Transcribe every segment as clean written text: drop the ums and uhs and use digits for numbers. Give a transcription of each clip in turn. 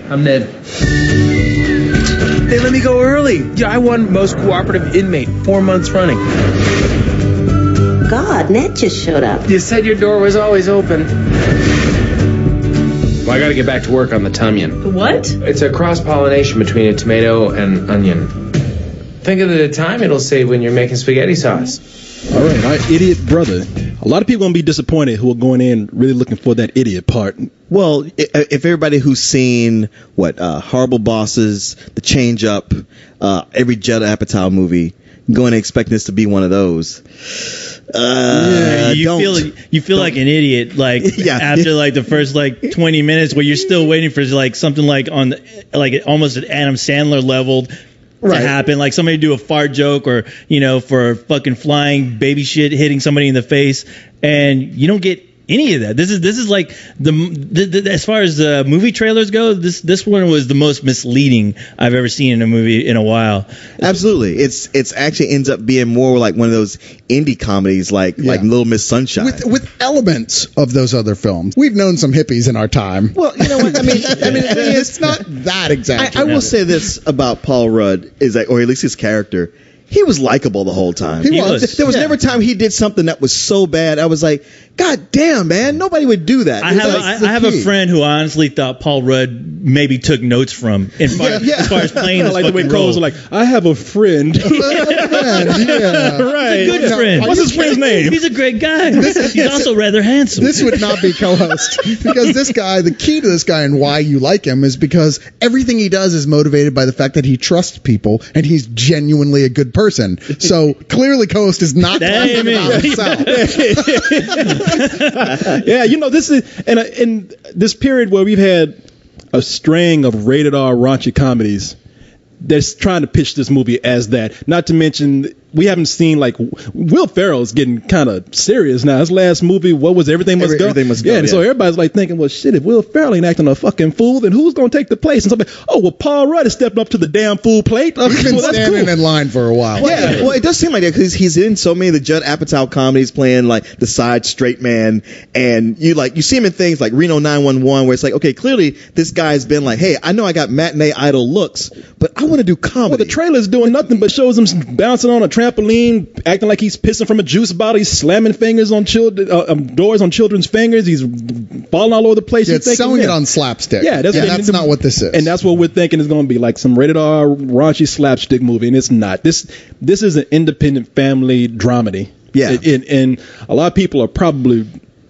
I'm Ned. They let me go early. Yeah, I won most cooperative inmate 4 months running. God, Ned just showed up. You said your door was always open. Well, I gotta get back to work on the Tumyan. What? It's a cross-pollination between a tomato and onion. Think of the time it'll save when you're making spaghetti sauce. All right, our idiot brother. A lot of people gonna be disappointed who are going in really looking for that idiot part. Well, if everybody who's seen Horrible Bosses, The Change Up, every Judd Apatow movie, going to expect this to be one of those. You feel like an idiot, like after like the first like 20 minutes where you're still waiting for like something like on like almost at Adam Sandler level to happen, like somebody do a fart joke or for fucking flying baby shit hitting somebody in the face, and you don't get any of that. This is like the as far as the movie trailers go, this one was the most misleading I've ever seen in a movie in a while. Absolutely, it's actually ends up being more like one of those indie comedies, like Little Miss Sunshine, with elements of those other films. We've known some hippies in our time. Well, you know what I mean. It's not that exact. I will say this about Paul Rudd is that, or at least his character. He was likable the whole time. He was. There was never a time he did something that was so bad. I was like, God damn, man, nobody would do that. I have a friend who honestly thought Paul Rudd maybe took notes from as far as playing this like the way fucking Cole's role. like, I have a friend. Right. Good friend. What's his friend's name? He's a great guy. He's also rather handsome. This would not be co-host because this guy, the key to this guy and why you like him is because everything he does is motivated by the fact that he trusts people and he's genuinely a good person. So clearly co-host is not talking about himself. Yeah, this is in this period where we've had a string of rated R raunchy comedies that's trying to pitch this movie as that. Not to mention, we haven't seen like Will Ferrell's getting kind of serious now. His last movie, what was Everything Must Go? Everything Must Go. Yeah, and so everybody's like thinking, well, shit, if Will Ferrell ain't acting a fucking fool, then who's gonna take the place? And somebody, Paul Rudd is stepping up to the damn fool plate. He's been standing in line for a while. Well, it does seem like that because he's in so many of the Judd Apatow comedies, playing like the side straight man, and you see him in things like Reno 911, where it's like, okay, clearly this guy's been like, hey, I know I got matinee idol looks, but I want to do comedy. Well, the trailer's doing nothing but shows him bouncing on a trampoline, acting like he's pissing from a juice bottle. He's slamming fingers on doors on children's fingers. He's falling all over the place. Yeah, it's selling it on slapstick. Yeah, that's not what this is. And that's what we're thinking is going to be like some rated R raunchy slapstick movie, and it's not. This is an independent family dramedy. Yeah, and a lot of people are probably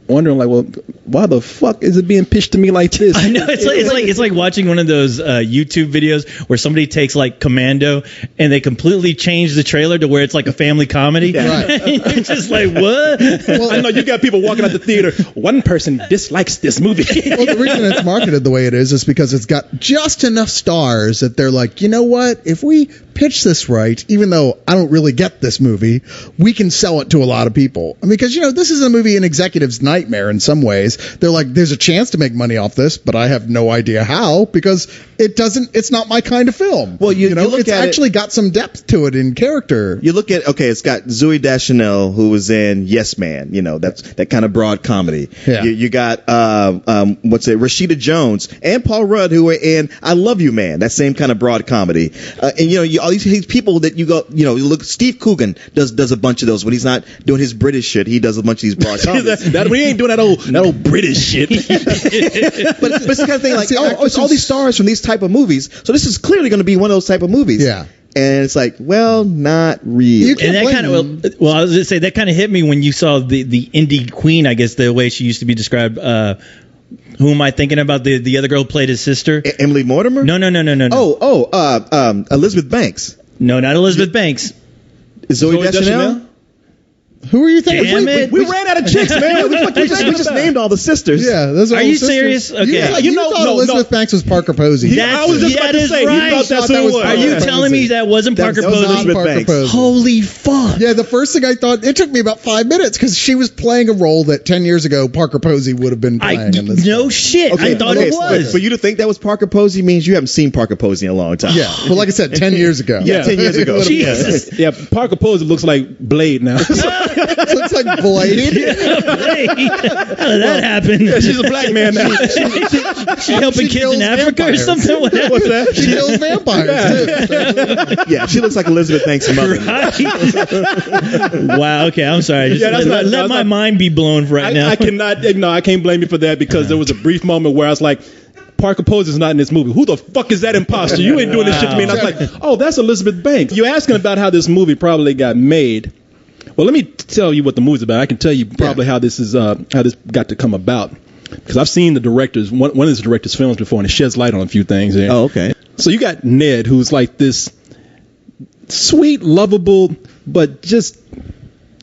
wondering like, well, why the fuck is it being pitched to me like this? I know it's like watching one of those YouTube videos where somebody takes like Commando and they completely change the trailer to where it's like a family comedy. Yeah. Right. It's just like, what? Well, I know you got people walking out the theater. One person dislikes this movie. Well, the reason it's marketed the way it is because it's got just enough stars that they're like, you know what? If we pitch this right, even though I don't really get this movie, we can sell it to a lot of people. Because this is a movie an executive's nightmare in some ways. They're like, there's a chance to make money off this, but I have no idea how because it's not my kind of film. Well, you look it's at actually got some depth to it in character. You look at, it's got Zooey Deschanel, who was in Yes Man, that's that kind of broad comedy. Yeah. You got, Rashida Jones and Paul Rudd, who were in I Love You Man, that same kind of broad comedy. And all these people that you go, look, Steve Coogan does a bunch of those when he's not doing his British shit. He does a bunch of these broad comedies. We ain't doing that old British shit. but it's the kind of thing like, it's all these stars from these type of movies, so this is clearly going to be one of those type of movies. Yeah. And it's like, well, not really. And that kind of I was going to say that kind of hit me when you saw the indie queen, I guess the way she used to be described. Who am I thinking about? The other girl who played his sister, Emily Mortimer. No. Elizabeth Banks. No, not Elizabeth Banks. Zoe Deschanel. Who are you thinking? Damn it. We ran out of chicks, man. we just named all the sisters. Yeah, those are you serious? Okay. You thought Elizabeth Banks was Parker Posey. I was just about to say, right. You thought that's who it was. Are you telling me that wasn't Parker Posey? Elizabeth Banks. Holy fuck. Yeah, the first thing I thought, it took me about 5 minutes because she was playing a role that 10 years ago Parker Posey would have been playing in this. No shit. Okay, I thought it was. For you to think that was Parker Posey means you haven't seen Parker Posey in a long time. Yeah, well, like I said, 10 years ago. Yeah, 10 years ago. Jesus. Yeah, Parker Posey looks like Blade now. Looks like Blade. Hey, how did that happen? Yeah, she's a black man now. She helping kids in kills Africa vampires. or something? What happened? What's that? She kills vampires. Yeah, she looks like Elizabeth Banks' mother. Right. Wow. Okay, I'm sorry. Just Yeah, that's let, not- let that's my not- mind be blown right now. I cannot. No, I can't blame you for that because there was a brief moment where I was like, Parker Pose's not in this movie. Who the fuck is that imposter? You ain't doing this shit to me. And I was like, oh, that's Elizabeth Banks. You're asking about how this movie probably got made. Well, let me tell you what the movie's about. I can tell you probably how this got to come about because I've seen the director's one of this director's films before, and it sheds light on a few things there. Oh, okay. So you got Ned, who's like this sweet, lovable, but just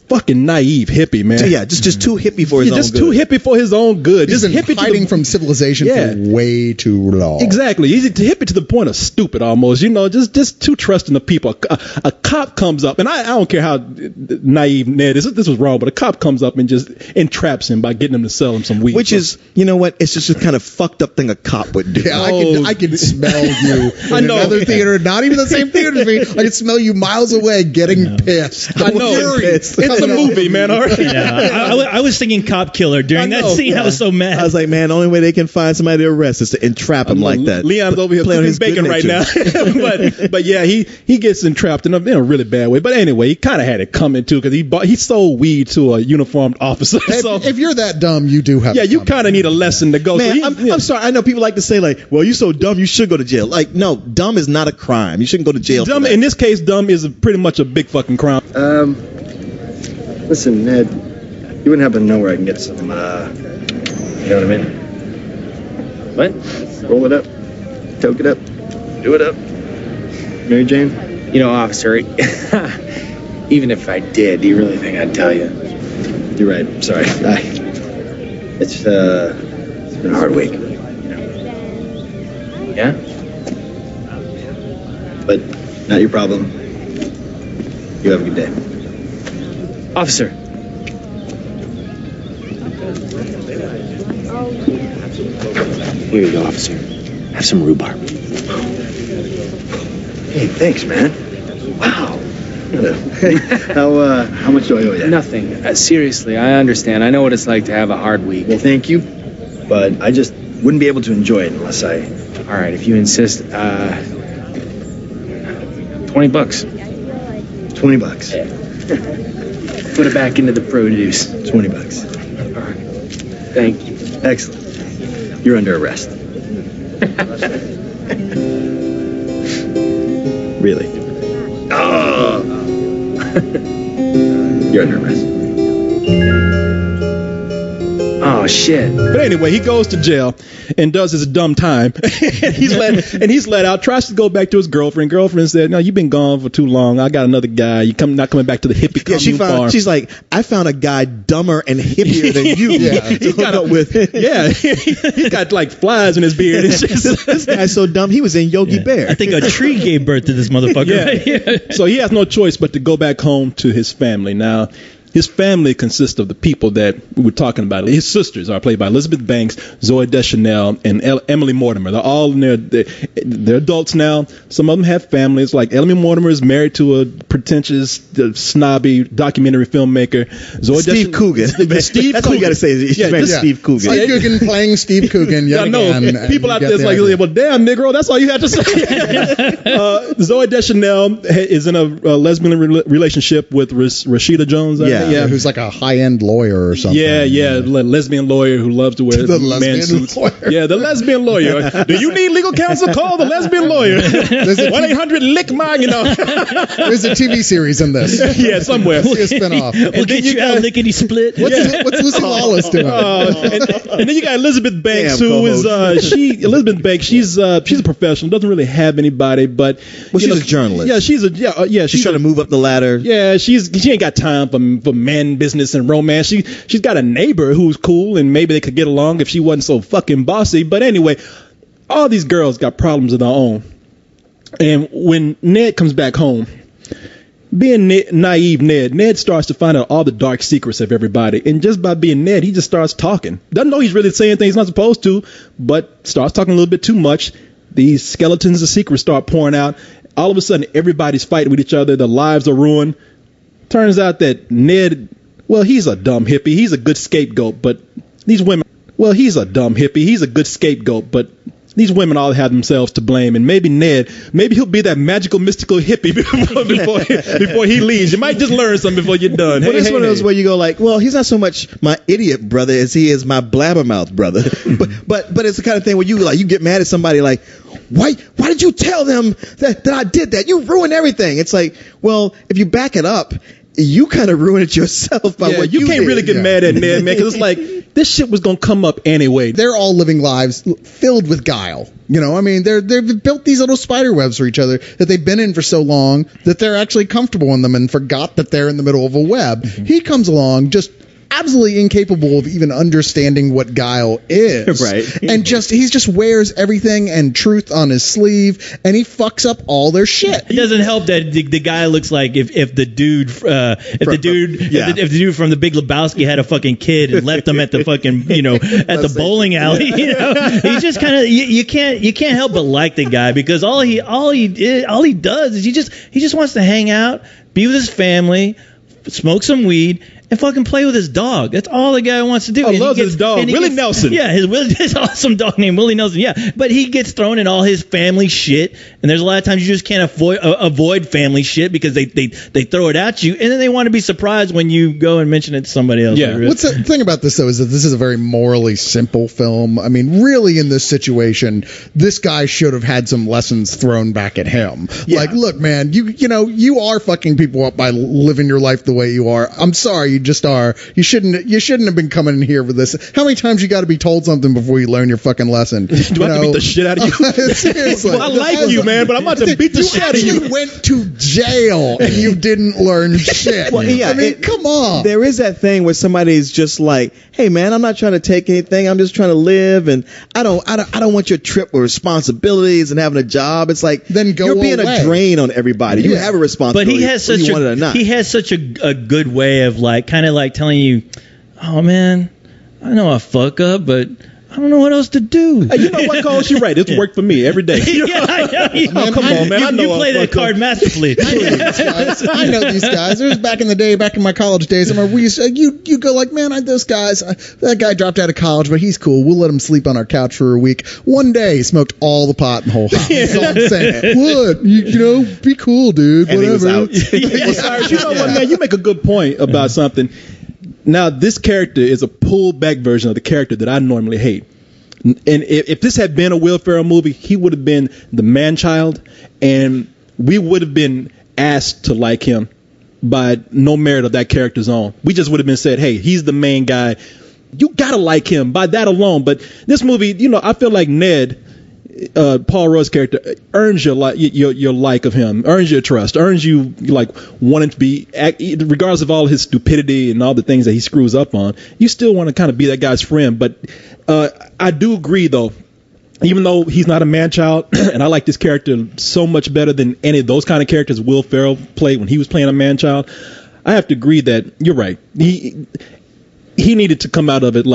fucking naive hippie, man. Yeah, just too hippie for his own just good. too hippie for his own good. He's Just been hippie to hiding the, from civilization Yeah. for way too long. Exactly. He's hippie to the point of stupid almost. Just too trusting of people. A cop comes up, and I don't care how naive Ned is. This was wrong, but a cop comes up and just entraps him by getting him to sell him some weed. Which is, you know what? It's just a kind of fucked up thing a cop would do. Yeah, Oh. I can smell you in I know. another theater, not even the same theater as me. I can smell you miles away getting pissed. I know. Furious. It's a movie, man. All right. Yeah, I was thinking cop killer during I that know. scene. I was so mad. I was like, man, the only way they can find somebody to arrest is to entrap him like that. Leon's over here Play on cooking his good bacon right now. nature. but yeah, he gets entrapped in a really bad way. But anyway, he kind of had it coming too because he sold weed to a uniformed officer. So If you're that dumb, you do have. yeah, it you coming. kind of need a lesson to go. Man, So I'm sorry. I know people like to say like, well, you're so dumb, you should go to jail. Like, no, dumb is not a crime. You shouldn't go to jail. Dumb, for that. in this case, dumb is pretty much a big fucking crime. Listen, Ned, you wouldn't happen to know where I can get some, you know what I mean? What? Roll it up, toke it up, do it up. Mary Jane? You know, officer, even if I did, do you really think I'd tell you? You're right. Sorry. It's been a hard week. Yeah? But not your problem. You have a good day. Officer. Here you go, officer. Have some rhubarb. Hey, thanks, man. Wow. How much do I owe you? Nothing. Seriously, I understand. I know what it's like to have a hard week. Well, thank you. But I just wouldn't be able to enjoy it unless I... All right, if you insist, $20. $20. Put it back into the produce. $20. Thank you. Excellent. You're under arrest. Really? Oh! You're under arrest. Oh, shit. But anyway, he goes to jail and does his dumb time. and he's let out. Tries to go back to his girlfriend. Girlfriend said, "No, you've been gone for too long. I got another guy. You not coming back to the hippie commune farm." She's like, I found a guy dumber and hippier than you. He got up with. Yeah, he got like flies in his beard. It's just, This guy's so dumb. He was in Yogi Bear. I think a tree gave birth to this motherfucker. Yeah. Right here. So he has no choice but to go back home to his family. Now, his family consists of the people that we were talking about. His sisters are played by Elizabeth Banks, Zoe Deschanel, and Emily Mortimer. They're all in they're adults now. Some of them have families. Like Emily Mortimer is married to a pretentious, snobby documentary filmmaker. Zoe Steve Coogan. Steve That's all you got to say. Is Yeah, married to this- Steve Coogan. Steve Coogan playing Steve Coogan. Yeah, I Yet know. again, and People you out get there is the like, idea. well, damn, Negro, that's all you have to say. Zoe Deschanel is in a lesbian relationship with Rashida Jones. I think. Yeah, who's like a high-end lawyer or something. Yeah, lesbian lawyer who loves to wear The man lesbian suits. lawyer. Yeah, the lesbian lawyer. Do you need legal counsel? Call the lesbian lawyer. There's a 1-800-LICK-MY, There's a TV series in this. Yeah, somewhere. See a spin-off. We'll then get you you out got- lickety split. What's Lucy Lawless doing? And then you got Elizabeth Banks, Damn, who is Elizabeth Banks. She's a professional, doesn't really have anybody, but Well, she's a journalist. Yeah, she's She's trying to move up the ladder. Yeah, she ain't got time for men business and romance. She's got a neighbor who's cool and maybe they could get along if she wasn't so fucking bossy. But anyway, all these girls got problems of their own. And when Ned comes back home, being naive Ned starts to find out all the dark secrets of everybody. And just by being Ned, he just starts talking. Doesn't know he's really saying things he's not supposed to, but starts talking a little bit too much. These skeletons of secrets start pouring out. All of a sudden, everybody's fighting with each other. Their lives are ruined. Turns out that Ned well, he's a dumb hippie. He's a good scapegoat, but these women. Well, he's a dumb hippie. He's a good scapegoat, but these women all have themselves to blame. And maybe Ned, maybe he'll be that magical, mystical hippie before he leaves. You might just learn something before you're done. Well, it's one of those where you go like, well, he's not so much my idiot brother as he is my blabbermouth brother. but it's the kind of thing where you get mad at somebody like, why did you tell them that I did that? You ruined everything. It's like, well, if you back it up, you kind of ruin it yourself by what you can't did. really get mad at Ned, man, because it's like this shit was gonna come up anyway. They're all living lives filled with guile. You know, I mean, they've built these little spider webs for each other that they've been in for so long that they're actually comfortable in them and forgot that they're in the middle of a web. Mm-hmm. He comes along just absolutely incapable of even understanding what guile is. Right. And he just wears everything and truth on his sleeve, and he fucks up all their shit. It doesn't help that the guy looks like if the dude if the dude from The Big Lebowski had a fucking kid and left him at the fucking at the bowling alley. He's just kind of you can't help but like the guy because all he does is he just wants to hang out, be with his family, smoke some weed, and fucking play with his dog. That's all the guy wants to do. I love his dog, Willie Nelson. Yeah, his awesome dog named Willie Nelson. Yeah, but he gets thrown in all his family shit, and there's a lot of times you just can't avoid family shit because they throw it at you, and then they want to be surprised when you go and mention it to somebody else. Yeah. What's the thing about this though is that this is a very morally simple film. I mean, really, in this situation, this guy should have had some lessons thrown back at him. Yeah. Like, look, man, you are fucking people up by living your life the way you are. I'm sorry. You just are. You shouldn't have been coming in here with this. How many times you got to be told something before you learn your fucking lesson? Do I have to beat the shit out of you? Seriously. Well, I like you, man, but I'm about to beat the shit out of you. You went to jail and you didn't learn shit. Well, yeah, I mean, come on. There is that thing where somebody's just like, hey, man, I'm not trying to take anything. I'm just trying to live, and I don't want your trip with responsibilities and having a job. It's like then go you're being away. a drain on everybody. You have a responsibility. But he has such a good way of kind of telling you, oh man, I know I fuck up, but I don't know what else to do. Hey, you know what, Cole? You're right. It's worked for me every day. I know. Oh, come on, man. You play that card masterfully. I know these guys. It was back in my college days. I remember you go like, man, those guys. That guy dropped out of college, but he's cool. We'll let him sleep on our couch for a week. One day, he smoked all the pot in the whole house. That's all I'm saying. What? Be cool, dude. And whatever. he was out. Well, Cyrus, you know what, man? You make a good point about something. Now, this character is a pulled back version of the character that I normally hate. And if this had been a Will Ferrell movie, he would have been the man-child, and we would have been asked to like him by no merit of that character's own. We just would have been said, hey, he's the main guy. You gotta like him by that alone. But this movie, I feel like Ned, Paul Rudd's character, earns your like of him, earns your trust, earns you wanting to be, regardless of all his stupidity and all the things that he screws up on, you still want to kind of be that guy's friend. But I do agree though, even though he's not a man-child, and I like this character so much better than any of those kind of characters Will Ferrell played when he was playing a man-child, I have to agree that you're right. He needed to come out of it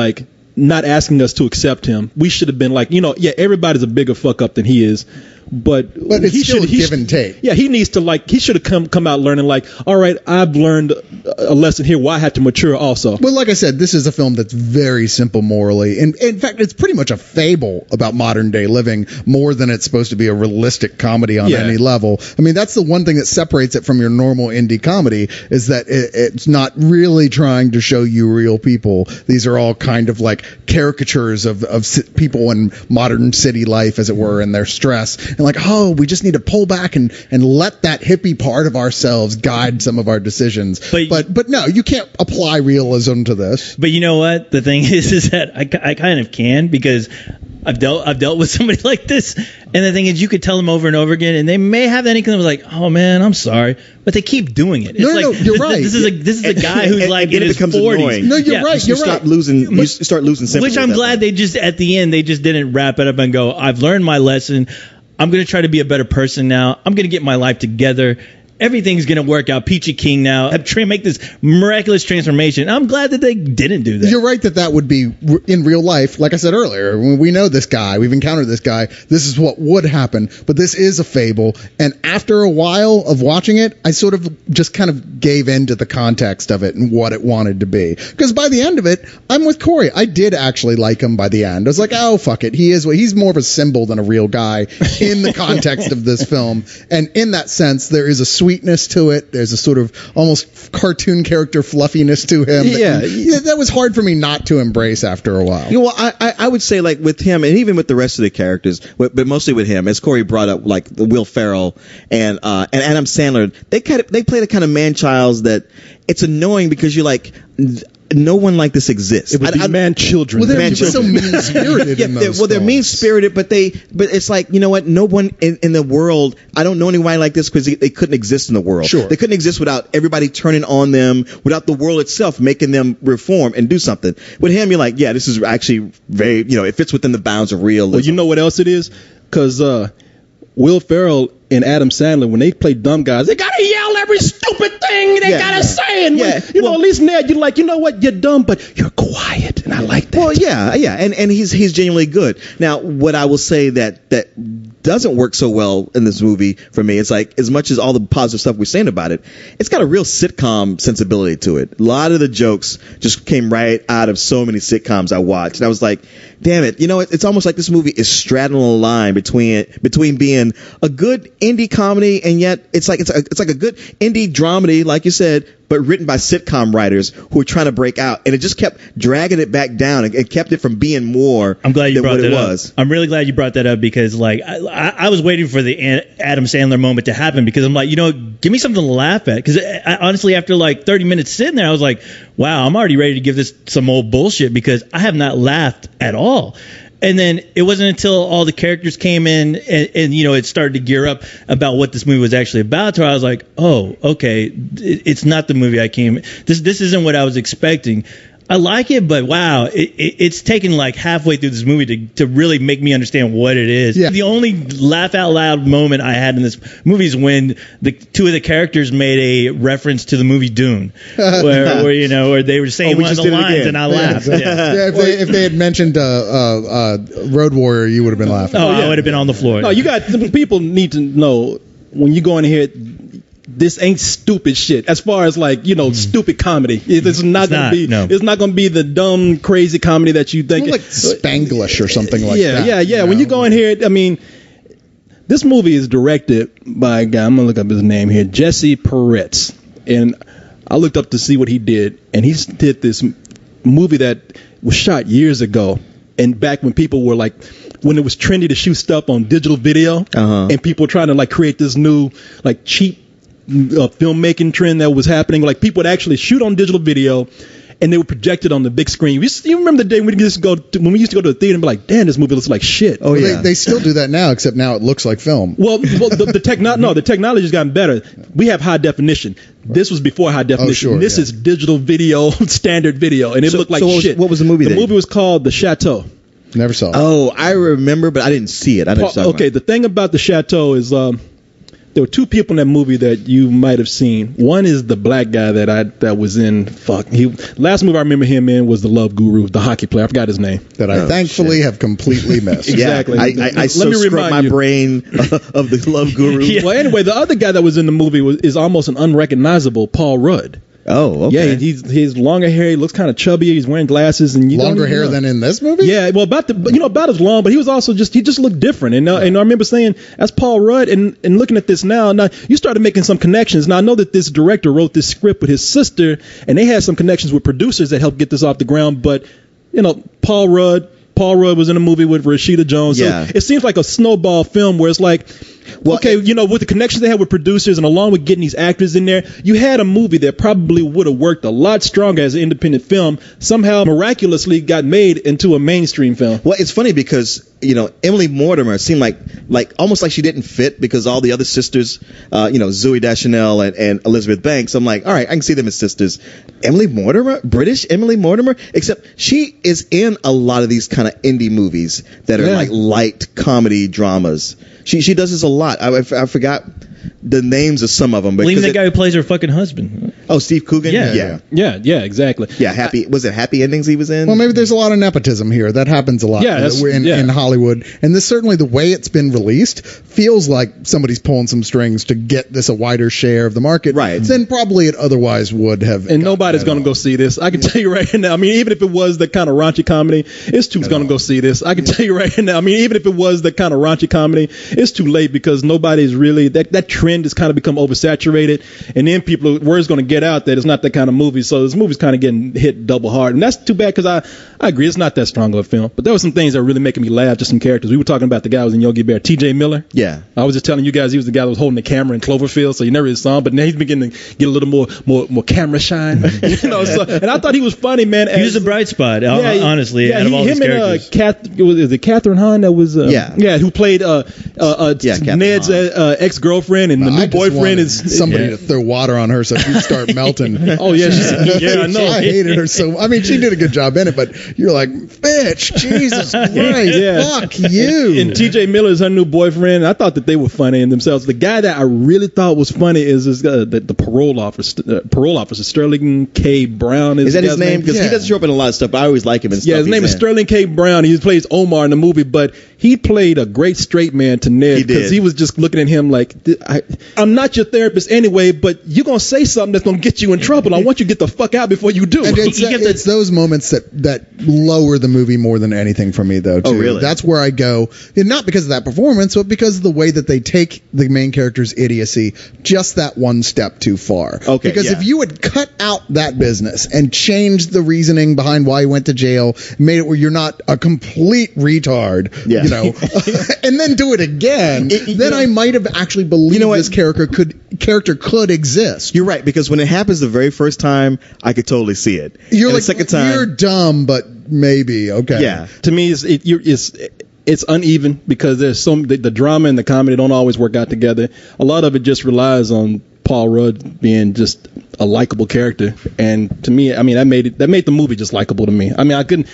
not asking us to accept him. We should have been everybody's a bigger fuck up than he is. But it's still a give and take. Yeah, he needs to he should have come out learning all right, I've learned a lesson here where I had to mature also. Well, like I said, this is a film that's very simple morally. And in fact, it's pretty much a fable about modern day living more than it's supposed to be a realistic comedy on any level. I mean, that's the one thing that separates it from your normal indie comedy is that it's not really trying to show you real people. These are all kind of caricatures of people in modern city life, as it were, and their stress. And we just need to pull back and let that hippie part of ourselves guide some of our decisions. But no, you can't apply realism to this. But you know what? The thing is that I kind of can, because I've dealt with somebody like this, and the thing is, you could tell them over and over again, and they may have that inkling of oh man, I'm sorry, but they keep doing it. It's no, you're right. This is a guy who's in his 40s. Annoying. No, you're right. You start losing sympathy. Which I'm glad they just at the end they just didn't wrap it up and go, I've learned my lesson. I'm going to try to be a better person now. I'm going to get my life together. everything's gonna work out peachy keen now. Make this miraculous transformation. I'm glad that they didn't do that. You're right that would be in real life. Like I said earlier, when we know this guy, we've encountered this guy. This is what would happen. But this is a fable. And after a while of watching it, I sort of just kind of gave in to the context of it and what it wanted to be. Because by the end of it, I'm with Corey. I did actually like him by the end. I was like, oh, fuck it. He's more of a symbol than a real guy in the context of this film. And in that sense, there is a sweetness to it. There's a sort of almost cartoon character fluffiness to him. That was hard for me not to embrace after a while. Well, I would say, like, with him and even with the rest of the characters, but mostly with him, as Corey brought up, like Will Ferrell and Adam Sandler, they play the kind of man-childs that it's annoying because you're like, no one like this exists. It would be man-children. Well, they're so mean-spirited in those they're mean-spirited, but it's like, you know what? No one in the world, I don't know anybody like this because they couldn't exist in the world. Sure. They couldn't exist without everybody turning on them, without the world itself making them reform and do something. With him, you're like, yeah, this is actually very, it fits within the bounds of realism. Well, you know what else it is? Because Will Ferrell and Adam Sandler, when they play dumb guys, they gotta yell every stupid thing they gotta say. And when, at least Ned, you're like, you know what, you're dumb, but you're quiet, and I like that. Well, yeah, and he's genuinely good. Now, what I will say that doesn't work so well in this movie for me, it's like, as much as all the positive stuff we're saying about it, it's got a real sitcom sensibility to it. A lot of the jokes just came right out of so many sitcoms I watched, and I was like, damn it, it's almost like this movie is straddling a line between being a good indie comedy, and yet it's like a good indie dramedy, like you said, but written by sitcom writers who are trying to break out, and it just kept dragging it back down and kept it from being more. I'm glad you than brought what that it up. was. I'm really glad you brought that up because, like, I was waiting for the Adam Sandler moment to happen because I'm like, give me something to laugh at. Because honestly, after like 30 minutes sitting there, I was like, wow, I'm already ready to give this some old bullshit because I have not laughed at all. And then it wasn't until all the characters came in and it started to gear up about what this movie was actually about to where I was like, oh, okay, it's not the movie I came. This isn't what I was expecting. I like it, but wow, it's taken like halfway through this movie to really make me understand what it is. Yeah. The only laugh out loud moment I had in this movie is when the two of the characters made a reference to the movie Dune, where they were saying one of the lines, and I laughed. Yeah, if they had mentioned Road Warrior, you would have been laughing. I would have been on the floor. No, people need to know when you go in here. This ain't stupid shit. As far as like stupid comedy, it's not gonna be. No. It's not gonna be the dumb, crazy comedy that you think. Like Spanglish or something like that. Yeah. When you go in here, I mean, this movie is directed by a guy. I'm gonna look up his name here, Jesse Peretz, and I looked up to see what he did, and he did this movie that was shot years ago, and back when people were like. When it was trendy to shoot stuff on digital video, and people were trying to like create this new like cheap filmmaking trend that was happening. Like people would actually shoot on digital video, and they would project it on the big screen. You remember the day when we used to go to the theater and be like, "Damn, this movie looks like shit." Oh yeah, they still do that now, except now it looks like film. Well, the technology's gotten better. We have high definition. This was before high definition. This is digital video, standard video, and it looked like shit. What was the movie? The movie was called The Chateau. Never saw it. Oh, I remember, but I didn't see it. The thing about The Chateau is there were two people in that movie that you might have seen. One is the black guy that was in last movie I remember him in was The Love Guru, the hockey player. I forgot his name. That I thankfully have completely missed. Exactly. I scrubbed my brain of The Love Guru. Yeah. Well, anyway, the other guy that was in the movie is almost an unrecognizable Paul Rudd. Oh, okay. Yeah, he's longer hair. He looks kind of chubby. He's wearing glasses and longer hair than in this movie. Yeah, well, about as long, but he was also he just looked different. And I remember saying that's Paul Rudd. And looking at this now you started making some connections. Now I know that this director wrote this script with his sister, and they had some connections with producers that helped get this off the ground. But Paul Rudd was in a movie with Rashida Jones. Yeah. So it seems like a snowball film where it's like. Well, okay, with the connections they had with producers and along with getting these actors in there, you had a movie that probably would have worked a lot stronger as an independent film, somehow miraculously got made into a mainstream film. Well, it's funny because, Emily Mortimer seemed like almost like she didn't fit because all the other sisters, Zooey Deschanel and Elizabeth Banks, I'm like, all right, I can see them as sisters. Emily Mortimer, British Emily Mortimer, except she is in a lot of these kind of indie movies that are like light comedy dramas. She does this a lot. I forgot the names of some of them. Even the guy who plays her fucking husband. Oh, Steve Coogan. Yeah. Yeah, exactly. Yeah, was it Happy Endings he was in? Well, maybe there's a lot of nepotism here. That happens a lot in Hollywood. And this certainly, the way it's been released, feels like somebody's pulling some strings to get this a wider share of the market than probably it otherwise would have. And nobody's going to go see this. I can tell you right now. I mean, even if it was the kind of raunchy comedy, it's too going to go see this. I can tell you right now. I mean, even if it was the kind of raunchy comedy, it's too late because nobody's really, that trend has kind of become oversaturated. And then word's going to get out that it's not that kind of movie. So this movie's kind of getting hit double hard. And that's too bad because I agree, it's not that strong of a film. But there were some things that were really making me laugh, just some characters. We were talking about the guy who was in Yogi Bear, T.J. Miller. Yeah. I was just telling you guys he was the guy that was holding the camera in Cloverfield, so you never really saw him. But now he's beginning to get a little more camera shine. And I thought he was funny, man. He was a bright spot, honestly, out of all these characters. Was it Catherine Hahn that was who played Ned's ex-girlfriend, and the new boyfriend is somebody to throw water on her so she'd start melting. Oh yeah, I know. I hated her so. I mean, she did a good job in it, but you're like, bitch, Jesus Christ, fuck you. And T.J. Miller is her new boyfriend. I thought that they were funny in themselves. The guy that I really thought was funny is this guy, the parole officer Sterling K. Brown. Is that his name? Because he doesn't show up in a lot of stuff, but I always like him in stuff. Yeah, his name is Sterling K. Brown. He plays Omar in the movie, but he played a great straight man to Ned because he was just looking at him like, I'm not your therapist anyway, but you're going to say something that's going to get you in trouble. I want you to get the fuck out before you do. And it's those moments that lower the movie more than anything for me, though, too. Oh, really? That's where I go, and not because of that performance, but because of the way that they take the main character's idiocy just that one step too far. Okay, because if you had cut out that business and changed the reasoning behind why he went to jail, made it where you're not a complete retard, and then do it again, then I might have actually believed this character could exist. You're right, because when it happens the very first time, I could totally see it. You're and like, the second time, you're dumb, but maybe okay. Yeah, to me, it's uneven because there's the drama and the comedy don't always work out together. A lot of it just relies on Paul Rudd being just a likable character, and to me, I mean, that made the movie just likable to me. I mean, I couldn't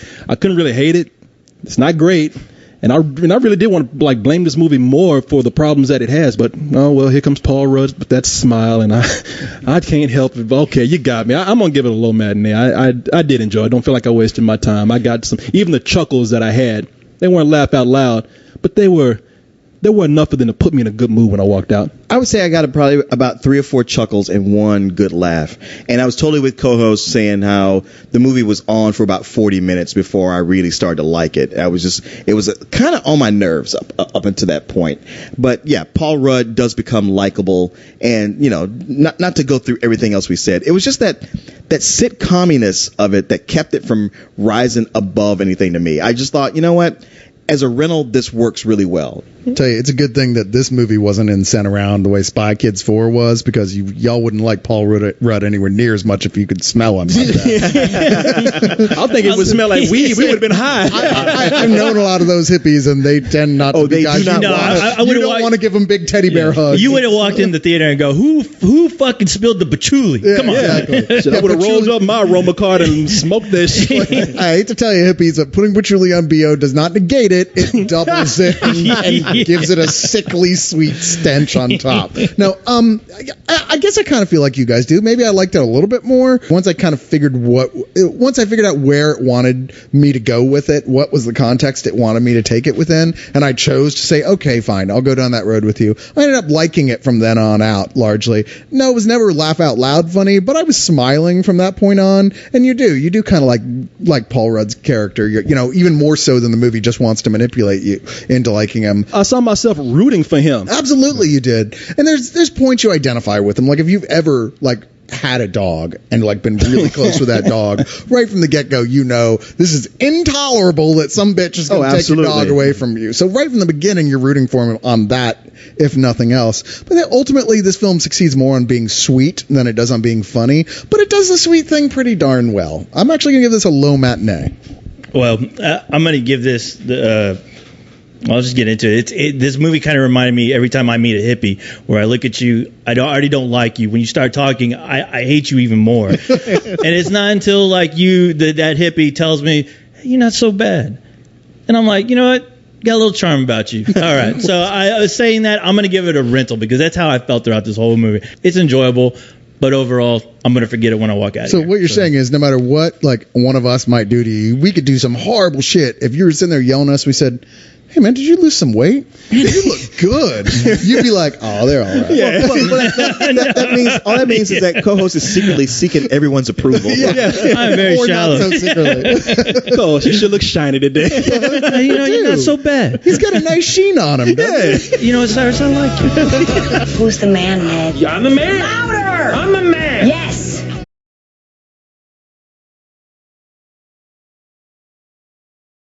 really hate it. It's not great. And I really did want to blame this movie more for the problems that it has, but here comes Paul Rudd with that smile, and I can't help it. But okay, you got me. I'm gonna give it a low matinee. I did enjoy it. I don't feel like I wasted my time. I got even the chuckles that I had. They weren't laugh out loud, but there were enough of them to put me in a good mood when I walked out. I would say I got probably about 3 or 4 chuckles and one good laugh. And I was totally with co-host saying how the movie was on for about 40 minutes before I really started to like it. It was kind of on my nerves up until that point. But yeah, Paul Rudd does become likable, and not to go through everything else we said. It was just that sitcominess of it that kept it from rising above anything to me. I just thought, you know what? As a rental, this works really well. I'll tell you, it's a good thing that this movie wasn't in Sent Around the way Spy Kids 4 was, because y'all wouldn't like Paul Rudd anywhere near as much if you could smell him like that. I think it would smell like weed. We would have been high. I've known a lot of those hippies, and they tend not to be guys. I don't want to give them big teddy bear hugs. You would have walked in the theater and go, who fucking spilled the patchouli? Yeah, come on. Exactly. I would have rolled up my aroma card and smoked this shit. I hate to tell you, hippies, but putting patchouli on BO does not negate it. It doubles it and gives it a sickly sweet stench on top. No, I guess I kind of feel like you guys do. Maybe I liked it a little bit more once I kind of figured out where it wanted me to go with it, what was the context it wanted me to take it within, and I chose to say, okay, fine, I'll go down that road with you. I ended up liking it from then on out, largely. No, it was never laugh out loud funny, but I was smiling from that point on, and you do kind of like Paul Rudd's character, even more so than the movie just wants to manipulate you into liking him. I saw myself rooting for him. Absolutely, you did. And there's points you identify with him. Like if you've ever had a dog and been really close with that dog right from the get-go, this is intolerable that some bitch is going to take your dog away from you. So right from the beginning, you're rooting for him on that, if nothing else. But then ultimately, this film succeeds more on being sweet than it does on being funny. But it does the sweet thing pretty darn well. I'm actually going to give this a low matinee. Well, I'm going to give this I'll just get into it. This movie kind of reminded me every time I meet a hippie, where I look at you, I already don't like you. When you start talking, I hate you even more. And it's not until that hippie tells me, hey, you're not so bad. And I'm like, you know what? got a little charm about you. All right. So I was saying that I'm going to give it a rental because that's how I felt throughout this whole movie. It's enjoyable, but overall, I'm going to forget it when I walk out of So here. what you're saying is no matter what, like, one of us might do to you, we could do some horrible shit. If you were sitting there yelling at us, we said, hey, man, did you lose some weight? Man, you look good. You'd be like, oh, they're all right. Well, that means all that means is that co-host is secretly seeking everyone's approval. I'm very Or shallow. not so secretly. Oh, she should look shiny today. You're not so bad. He's got a nice sheen on him. doesn't he? You know what, Cyrus? I like you. Who's the man, Ned? I'm the man. Louder! I'm the man. Yeah.